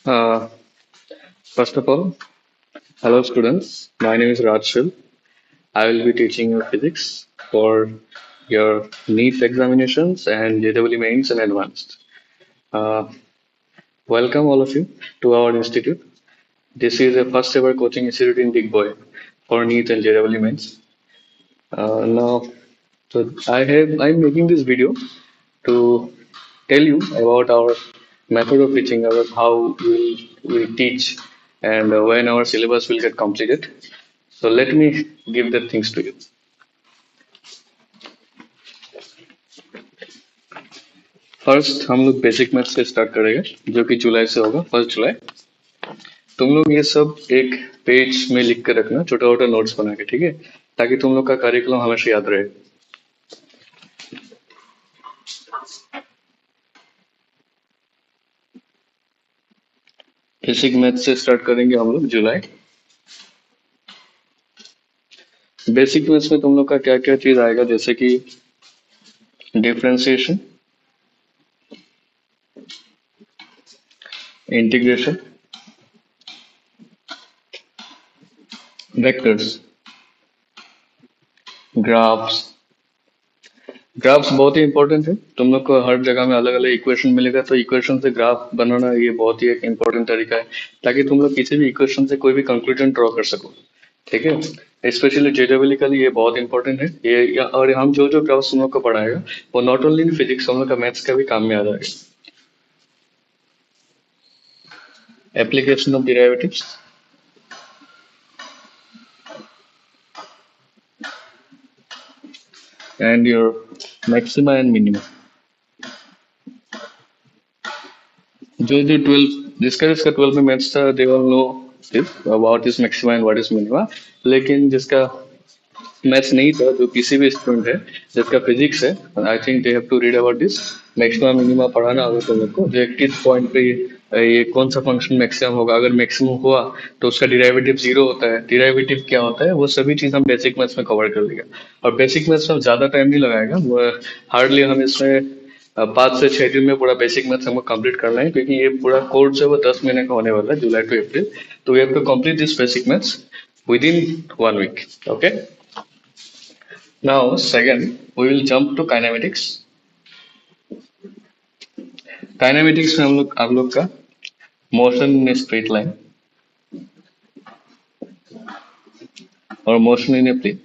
Uh, First of all, hello students. My name is Rajshil. I will be teaching you physics for your NEET examinations and JEE mains and advanced. Uh, Welcome all of you to our institute. This is a first ever coaching institute in Digboy for NEET and JEE mains. Now, I'm making this video to tell you about our method of teaching, about how we'll teach and when our syllabus will get completed. So let me give the things to you. First हम लोग basic math से start करेंगे जो कि जुलाई से होगा 1 जुलाई। तुम लोग ये सब एक पेज में लिख कर रखना, छोटा छोटा नोट्स बना के, ठीक है, ताकि तुम लोग का कार्यक्रम हमेशा याद रहे। बेसिक मैथ से स्टार्ट करेंगे हम लोग जुलाई। बेसिक मैथ्स में तुम लोग का क्या क्या चीज आएगा, जैसे कि differentiation, integration, vectors, graphs. Graphs बहुत ही इंपॉर्टेंट है, तुम लोग को हर जगह में अलग अलग इक्वेशन मिलेगा, तो इक्वेशन से ग्राफ बनाना ये बहुत ही एक इंपॉर्टेंट तरीका है, ताकि तुम लोग किसी भी इक्वेशन से कोई भी कंक्लूजन ड्रॉ कर सको। ठीक है, स्पेशली जेडब्ल्यू के लिए ये बहुत इंपॉर्टेंट है और हम जो जो ग्राफ्स तुम लोग को पढ़ाएगा वो नॉट ओनली इन फिजिक्स, हम लोग का मैथ्स का भी काम में आ जाएगा। Application of derivatives, and your maxima and minima. जो जो 12 जिसका 12 में मैथ्स था, they all know this what is maxima and what is minima. लेकिन जिसका मैथ्स नहीं था, जो किसी भी स्टूडेंट है जिसका फिजिक्स है, I think they have to read about this. Maxima minima पढ़ाना होगा तुम लोग को, जो किस पॉइंट पे ये कौन सा फंक्शन मैक्सिमम होगा, अगर मैक्सिमम हुआ तो उसका डिराइवेटिव जीरो होता है, डिराइवेटिव क्या होता है, वो सभी चीज हम बेसिक मैथ्स में कवर कर लेंगे। और बेसिक मैथ्स में ज्यादा टाइम नहीं लगाएगा, हार्डली हम इसमें 5 से 6 दिन में पूरा बेसिक मैथ्स हमको कंप्लीट करना है, क्योंकि ये पूरा कोर्स है वो 10 महीने का होने वाला है, जुलाई टू अप्रैल। तो we have to complete this basic maths within 1 week. Okay, now second we will jump to kinematics। Kinematics में हम लोग आप लोग का मोशन इन स्ट्रेट लाइन और मोशन इन ए प्लेन,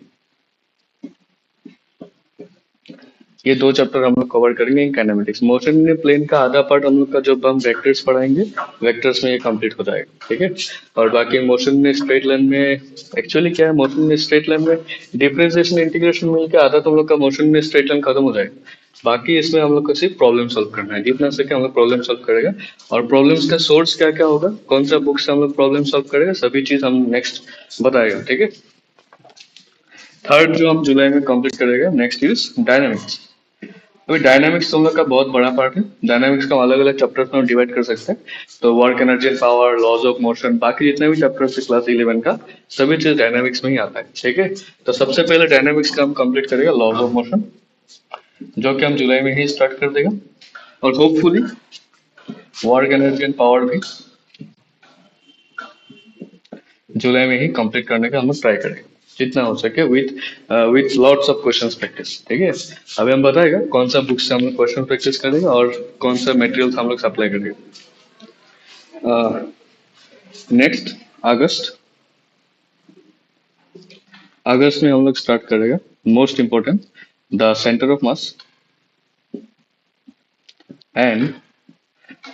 ये दो चैप्टर हम लोग कवर करेंगे in kinematics. Motion in a plane का आधा पार्ट हम लोग का जब हम वेक्टर्स पढ़ाएंगे, वेक्टर्स में ये कंप्लीट हो जाएगा, ठीक है। और बाकी मोशन इन स्ट्रेट लाइन में एक्चुअली क्या है, मोशन इन स्ट्रेट लाइन में डिफरेंशिएशन इंटीग्रेशन मिलकर आधा तुम लोग का मोशन इन स्ट्रेट लाइन खत्म हो जाएगा। बाकी इसमें हम लोग को सिर्फ प्रॉब्लम सॉल्व करना है, जितना सके हम लोग प्रॉब्लम सॉल्व करेगा। और प्रॉब्लम्स का सोर्स क्या क्या होगा, कौन सा बुक से हम लोग प्रॉब्लम सॉल्व करेगा, सभी चीज हम नेक्स्ट बताएगा, ठीक है। थर्ड जो हम जुलाई में कंप्लीट करेगा नेक्स्ट इज डायनामिक्स। अभी डायनामिक्स तुम लोग का बहुत बड़ा पार्ट है, डायनामिक्स का अलग अलग चैप्टर्स में डिवाइड कर सकते हैं। तो work energy and power, laws of motion, बाकी जितने भी चैप्टर्स है क्लास 11 का, सभी चीज डायनामिक्स में ही आता है, ठीक है। तो सबसे पहले डायनामिक्स का हम कंप्लीट करेगा लॉज ऑफ मोशन, जो कि हम जुलाई में ही स्टार्ट कर देगा। और hopefully work energy and power भी जुलाई में ही कंप्लीट करने का हम लोग ट्राई करेंगे जितना हो सके, with lots of questions practice, ठीक है। अभी हम बताएगा कौन सा बुक से हम लोग क्वेश्चन प्रैक्टिस करेंगे और कौन सा मटेरियल हम लोग सप्लाई करेंगे। नेक्स्ट अगस्त, अगस्त में हम लोग स्टार्ट करेगा most important, the centre of mass and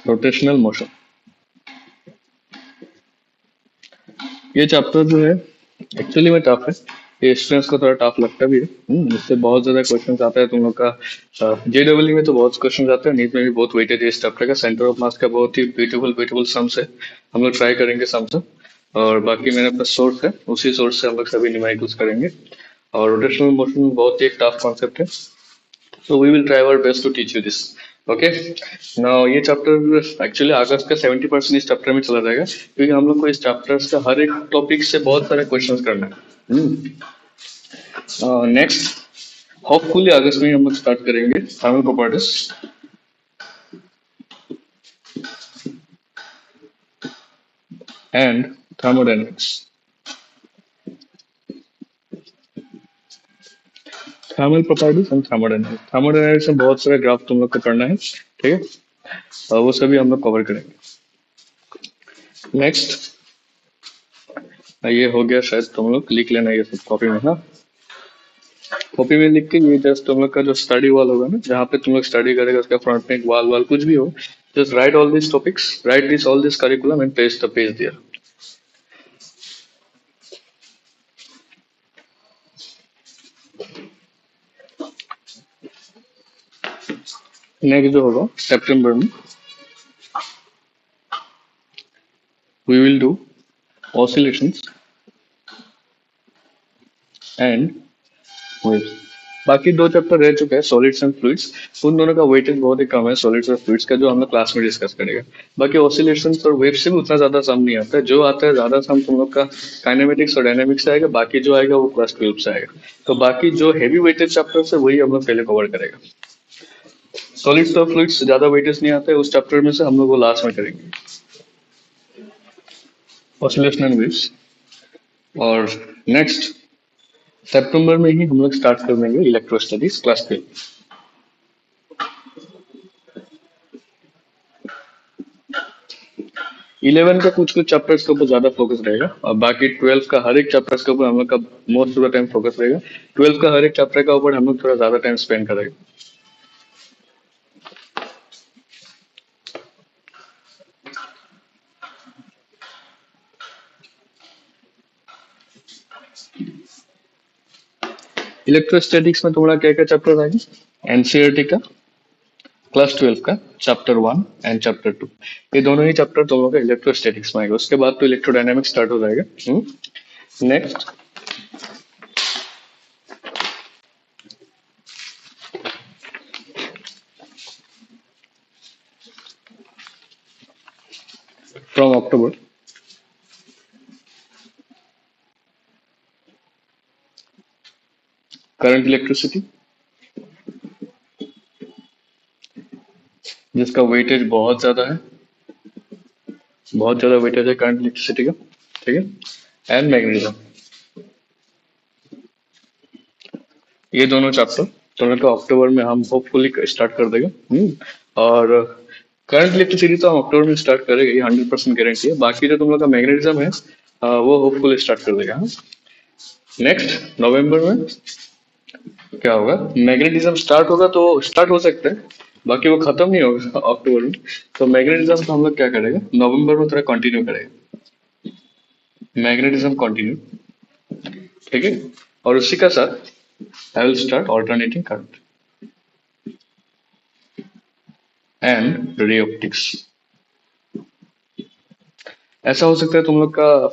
rotational motion. ये चैप्टर जो है एक्चुअली में टफ है, ये स्टूडेंट्स को थोड़ा टफ लगता भी है। इससे बहुत ज्यादा क्वेश्चन आता है तुम लोग का। जेडब्ल्यू में तो बहुत क्वेश्चन आते हैं, नीट में भी बहुत वेटेड है इस चैप्टर का। सेंटर ऑफ मास का बहुत ही ब्यूटीफुल ब्यूटीफुल सम्स है, हम लोग ट्राई करेंगे सम्स। और बाकी मेरे पास सोर्स है, उसी सोर्स से हम लोग सभी न्यूमेरिकल्स करेंगे। और रोटेशनल मोशन बहुत ही एक टफ कॉन्सेप्ट है, so we will try our best to teach you this. Okay, now ये चैप्टर एक्चुअली अगस्त का 70% इस चैप्टर में चला जाएगा, क्योंकि हम लोग को इस चैप्टर्स का हर एक टॉपिक से बहुत सारे क्वेश्चंस करना है। नेक्स्ट होपफुली अगस्त में हम लोग स्टार्ट करेंगे thermal properties. And thermodynamics. Thermal properties and thermodynamics. Thermodynamics में बहुत सारे ग्राफ तुम लोग को पढ़ना है, ठीक है, और वो सभी हम लोग कवर करेंगे। नेक्स्ट, ये हो गया, शायद तुम लोग लिख लेना ये सब कॉपी में। हाँ, कॉपी में लिख के ये जस्ट तुम लोग का जो स्टडी वॉल होगा ना, जहाँ पे तुम लोग स्टडी करेगा, उसका फ्रंट में एक वॉल वॉल कुछ भी हो, just write all this topics, write this all this curriculum and paste the page there. Next जो होगा सितंबर में, we will do oscillations and waves. बाकी दो चैप्टर रह चुके हैं, सॉलिड्स एंड फ्लूइड्स। उन दोनों का वेटेज बहुत ही कम है, सॉलिड्स और फ्लूइड्स का, जो हम लोग क्लास में डिस्कस करेंगे। बाकी ऑसिलेशंस और वेव्स से भी उतना ज्यादा सम नहीं आता है। जो आता है ज्यादा सम तुम लोग का काइनेमेटिक्स और डायनामिक्स से आएगा, बाकी जो आएगा वो क्लास 12 से आएगा। तो बाकी जो हेवी वेटेज चैप्टर है वही हम लोग पहले कवर करेगा। सॉलिड्स और फ्लूइड्स ज्यादा वेटेज नहीं आता है उस चैप्टर में से, हम लोग वो लास्ट में करेंगे, ऑसिलेशन एंड वेव्स। और नेक्स्ट सितंबर में ही हम लोग स्टार्ट कर देंगे इलेक्ट्रोस्टैटिक्स क्लास 12। 11 का कुछ कुछ चैप्टर्स के ऊपर ज्यादा फोकस रहेगा, और बाकी 12 का हर एक चैप्टर्स के ऊपर हम लोग का most of the time focus रहेगा। 12 का हर एक चैप्टर का ऊपर हम लोग थोड़ा ज्यादा टाइम स्पेंड करेंगे। इलेक्ट्रोस्टैटिक्स में तुम्हारा क्या क्या चैप्टर आएगा? एनसीईआरटी का क्लास 12 का चैप्टर 1 एंड चैप्टर 2, ये दोनों ही चैप्टर तुम लोग का इलेक्ट्रोस्टैटिक्स में आएगा। उसके बाद तो इलेक्ट्रोडायनामिक्स स्टार्ट हो जाएगा। Next, from October current electricity, जिसका वेटेज बहुत ज्यादा है, बहुत ज्यादा वेटेज है करंट इलेक्ट्रिसिटी का, ठीक है, एंड मैग्नेटिज्म। ये दोनों चैप्टर तुम लोग का अक्टूबर में हम होपफुली स्टार्ट कर देगा। और करंट इलेक्ट्रिसिटी तो हम अक्टूबर में स्टार्ट करेंगे, ये 100% गारंटी है। बाकी जो तुम लोग का मैग्नेटिज्म है, वो होपफुली स्टार्ट कर देगा। नेक्स्ट नवंबर में क्या होगा? मैग्नेटिज्म स्टार्ट होगा तो स्टार्ट हो सकता है, बाकी वो खत्म नहीं होगा अक्टूबर में। तो मैग्नेटिज्म तो हम लोग क्या करेगा, नवंबर में थोड़ा कंटिन्यू करेगा, मैग्नेटिज्म कंटिन्यू, ठीक है। और उसी का साथ I will start alternating current and ray optics. ऐसा हो सकता है तुम लोग का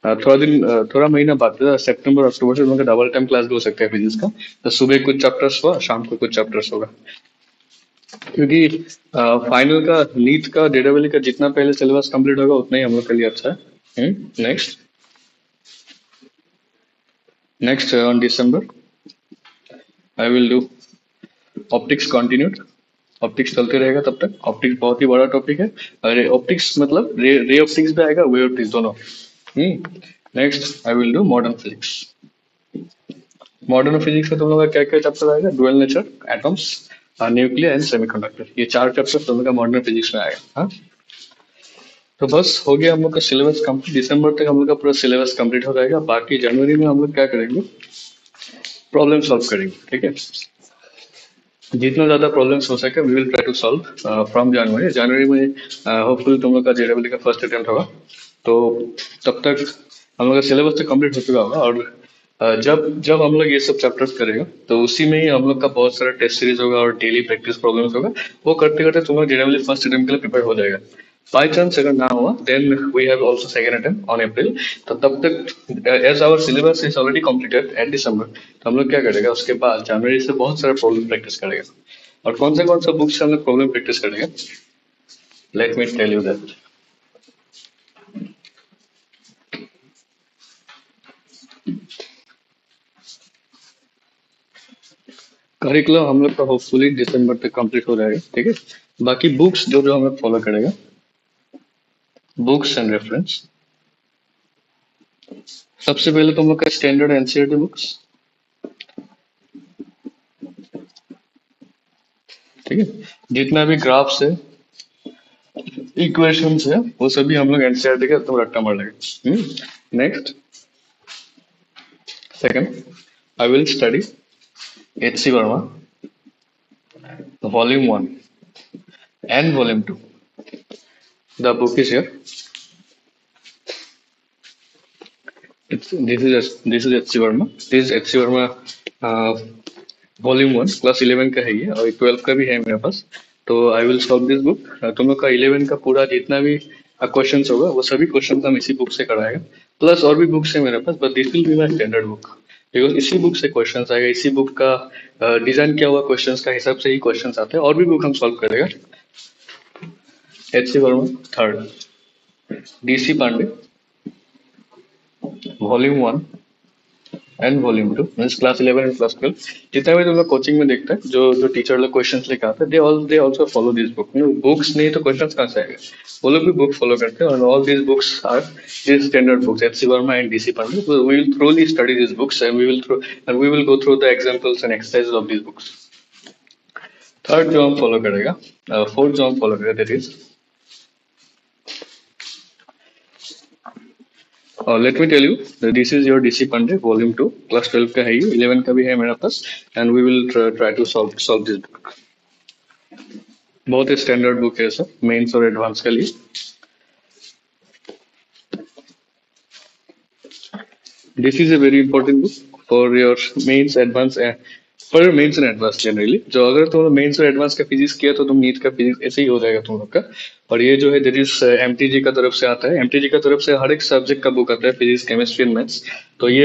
थोड़ा महीना बाद, सितंबर अक्टूबर से तुम लोग का डबल टाइम क्लास भी हो सकता है फिजिक्स का। तो सुबह कुछ चैप्टर्स हुआ, शाम को कुछ चैप्टर्स होगा, क्योंकि फाइनल का नीट का जेडब्ल्यू का जितना पहले सिलेबस कंप्लीट होगा उतना ही हम लोग के लिए अच्छा है। Next, on December I will do optics continued. Optics चलते रहेगा तब तक। ऑप्टिक्स बहुत ही बड़ा टॉपिक है। अरे ऑप्टिक्स मतलब रे ऑप्टिक्स भी आएगा, वे ऑप्टिक्स दोनों। Next I will do modern physics. Modern physics में तुम लोग का क्या क्या चैप्टर आएगा? Dual nature, atoms, nuclear and semiconductor. ये चार चैप्टर तुम लोग का मॉडर्न फिजिक्स में आएगा। हाँ, तो बस हो गया हम लोग का सिलेबस कंप्लीट। दिसंबर तक हम लोग का पूरा सिलेबस कंप्लीट हो जाएगा। बाकी जनवरी में हम लोग क्या करेंगे, प्रॉब्लम सॉल्व करेंगे, ठीक है। जितना ज्यादा प्रॉब्लम्स हो सके we will try to solve from January. जनवरी में होपफुली तुम लोग का जेडब्ल्यू का फर्स्ट अटेम्प्ट होगा, तो तब तक हम लोग का सिलेबस तो कंप्लीट हो चुका होगा। और जब जब हम लोग ये सब चैप्टर्स करेगा, तो उसी में ही हम लोग का बहुत सारा टेस्ट सीरीज होगा और डेली प्रैक्टिस प्रॉब्लम्स होगा। वो करते करते तुम लोग जेडब्ल्यू फर्स्ट अटेम्प्ट के लिए प्रिपेयर हो जाएगा। बाई चांस अगर ना हुआ, then we have also second attempt on April. तो तब तक as our syllabus is already completed at December, तो हम लोग क्या करेगा, उसके बाद जनवरी से बहुत सारा प्रॉब्लम प्रैक्टिस करेगा। और कौन सा बुक से हम लोग प्रॉब्लम प्रैक्टिस करेंगे, let me tell you that. Curriculum हम लोग का होपफुली दिसंबर तक कंप्लीट हो जाएगा, ठीक है। बाकी बुक्स जो जो हम लोग फॉलो करेगा, बुक्स एंड रेफरेंस, सबसे पहले तुम लोग का स्टैंडर्ड एनसीईआरटी बुक्स, ठीक है। जितना भी ग्राफ्स है, इक्वेशंस है, वो सभी हम लोग एनसीईआरटी का एकदम रट्टा मार लेंगे। Next, second, I will study H C Verma volume one and volume two. The book is here. This is H C Verma, this H C Verma volume one, class 11 का है ये, और 12 का भी है मेरे पास। तो I will solve this book. तुम लोग का 11 का पूरा जितना भी क्वेश्चन होगा वो सभी क्वेश्चन हम इसी बुक से कराएगा। प्लस और भी बुक्स है मेरे पास, but this will be my standard book, because इसी बुक से क्वेश्चन आएगा, इसी बुक का डिजाइन किया हुआ क्वेश्चन का हिसाब से ही क्वेश्चन आते हैं। और भी बुक हम सॉल्व करेगा। H C Verma third, D C Pandey volume one and volume two, means class 11 and class 12। जितना भी तुम लोग कोचिंग में देखते हैं, जो जो टीचर लोग क्वेश्चंस लेके आते हैं, they also follow this book. Books नहीं तो क्वेश्चंस कहाँ से आएगा? वो लोग भी बुक फॉलो करते हैं, और all this books are this standard books, H C Verma and D C Pandey. We will thoroughly study this books and we will go through the examples and exercises of this books. Third जो हम follow करेगा, fourth जो हम follow करेगा, that is, let me tell you, this is your DC Pandey volume two, class 12 का है ये, 11 का भी है मेरे पास। And we will try to solve this book. बहुत ही स्टैंडर्ड बुक है सर, मेंस और एडवांस के लिए। This is a very important book for your mains advance, for your mains and advance generally. जो अगर तुम मेंस और एडवांस का फिजिक्स किया तो तुम नीट का फिजिक्स ऐसे ही हो जाएगा तुम लोग का। और ये जो है दैट इज एमटीजी का तरफ से आता है, एमटीजी का तरफ से हर एक सब्जेक्ट का बुक आता है, फिजिक्स केमिस्ट्री एंड मैथ्स। तो ये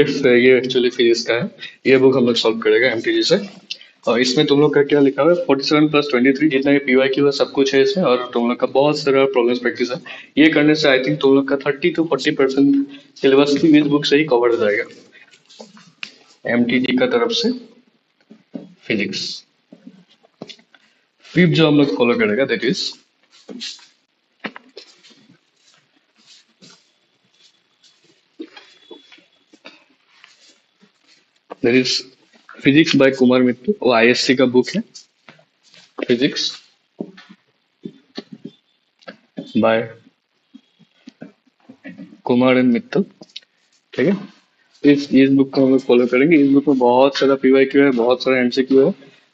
एक्चुअली फिजिक्स का है। ये बुक हम लोग सॉल्व करेगा एमटीजी से। और इसमें तुम लोग का क्या लिखा हुआ है, 47+23, जितना भी पीवाईक्यू है सब कुछ है इसमें, और तुम लोग का बहुत सारा प्रॉब्लम्स प्रैक्टिस है। ये करने से आई थिंक तुम लोग का 30 to 40% सिलेबस भी इस बुक से ही कवर हो जाएगा, एमटीजी का तरफ से फिजिक्स। फिफ्थ जो हम लोग फॉलो करेगा, that is physics bye Kumar Mittal. वो आईएससी का बुक है, physics bye Kumar and Mittal, ठीक है। इस बुक को हम लोग फॉलो करेंगे। इस बुक में बहुत सारा पीवाईक्यू है, बहुत सारा एमसीक्यू है।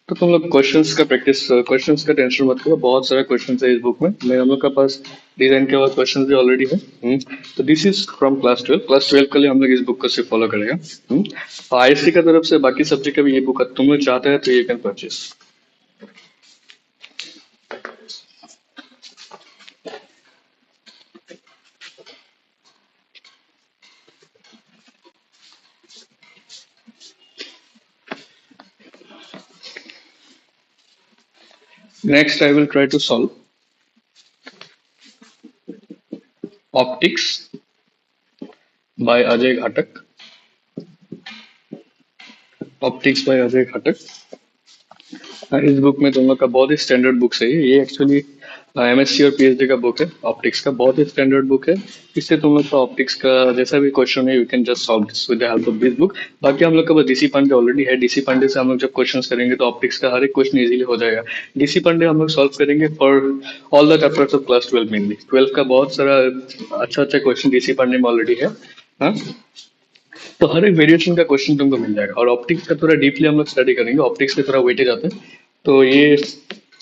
तो तुम लोग क्वेश्चंस का प्रैक्टिस, क्वेश्चंस का टेंशन मत करो, बहुत सारा क्वेश्चंस है इस बुक में। मैं हम लोग का पास डिजाइन किया हुआ क्वेश्चंस भी ऑलरेडी है। तो दिस इज फ्रॉम क्लास 12 के लिए हम लोग इस बुक को सिर्फ फॉलो करेगा। आईएससी का तरफ से बाकी सब्जेक्ट का भी ये बुक तुम लोग चाहते हैं तो ये can purchase. Next I will try to solve optics by Ajay Ghatak, optics by Ajay घाटक। इस बुक में तुम लोग का बहुत ही स्टैंडर्ड बुक्स है ये एक्चुअली एमएससी और पीएचडी का बुक है, ऑप्टिक्स का बहुत ही स्टैंडर्ड बुक है। इससे तुम लोग का ऑप्टिक्स का जैसा भी क्वेश्चन है, you can just solve this with the help of this book. बाकी हम लोग का बस डीसी पांडे ऑलरेडी है, डीसी पांडे से हम लोग जब क्वेश्चंस करेंगे तो ऑप्टिक्स का हर एक क्वेश्चन इजीली हो जाएगा। डीसी पांडे हम लोग सॉल्व करेंगे for all the chapters of class 12, mainly 12 का बहुत सारा अच्छा अच्छा क्वेश्चन डीसी पांडे में ऑलरेडी है। हाँ, तो हर एक वेरिएशन का क्वेश्चन तुमको मिल जाएगा। और ऑप्टिक्स का थोड़ा डीपली हम लोग स्टडी करेंगे, ऑप्टिक्स के थोड़ा वेटेज आते हैं। तो ये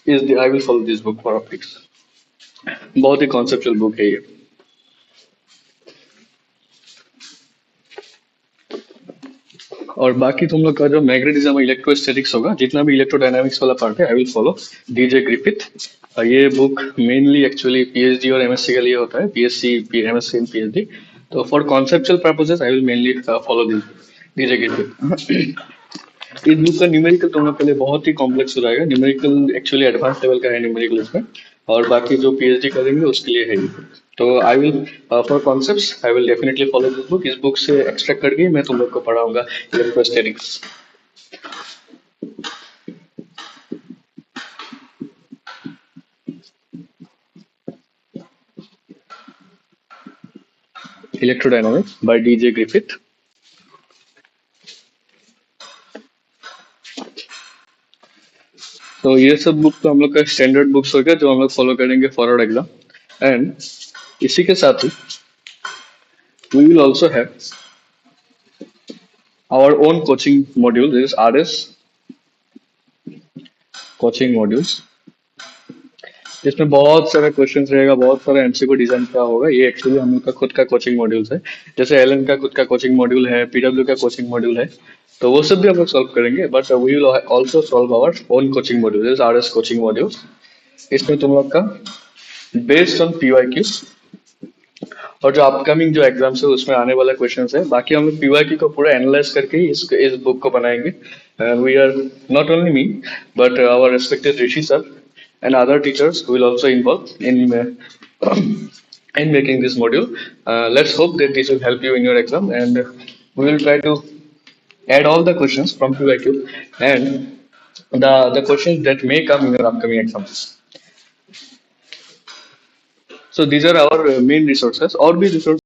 is I will follow this book for optics. बहुत ही कॉन्सेप्चुअल बुक है ये। और बाकी तुम लोग का जो मैग्नेटिज्म इलेक्ट्रोस्टैटिक्स होगा, जितना भी इलेक्ट्रोडायनामिक्स वाला पार्ट है, I will follow DJ Griffith. ये बुक मेनली एक्चुअली पीएचडी और एमएससी के लिए होता है, पीएससी एमएससी एंड पीएचडी। तो for conceptual purposes I will mainly follow this DJ Griffith. इस बुक का न्यूमेरिकल तुम लोग के लिए बहुत ही कॉम्प्लेक्स हो जाएगा, न्यूमेरिकल एक्चुअली एडवांस लेवल का है न्यूमेरिकल इसमें। और बाकी जो पीएचडी करेंगे उसके लिए है ये। तो I will for concepts I will definitely follow this book. इस बुक से एक्सट्रैक्ट करके मैं तुम लोग को पढ़ाऊंगा electrostatics. Electrodynamics by DJ Griffith. तो ये सब बुक तो हम लोग का स्टैंडर्ड बुक्स हो गया जो हम लोग फॉलो करेंगे फॉरवर्ड एग्जाम। एंड इसी के साथ ही we will also have our own coaching module, this RS coaching modules. इसमें बहुत सारा क्वेश्चंस रहेगा, बहुत सारा एमसीक्यू डिजाइन का होगा। ये एक्चुअली हम लोग का खुद का कोचिंग मॉड्यूल्स है। जैसे एलन का खुद का कोचिंग मॉड्यूल है, पीडब्ल्यू का कोचिंग मॉड्यूल है, तो वो सब भी हम लोग सॉल्व करेंगे। But we will also solve our own coaching module, RS coaching module. इसमें तुम लोग का बेस्ड ऑन पीवाईक्यू और जो अपकमिंग जो एग्जाम्स है उसमें आने वाला क्वेश्चन है, बाकी हम लोग पीवाईक्यू को पूरा एनालाइज करके ही इस बुक को बनाएंगे। We are not only me but our respected Rishi sir and other teachers will also involve in making this module. Let's hope that this will help you in your exam, and we will try to add all the questions from PYQ and the questions that may come in your upcoming exams. So these are our main resources. और भी resources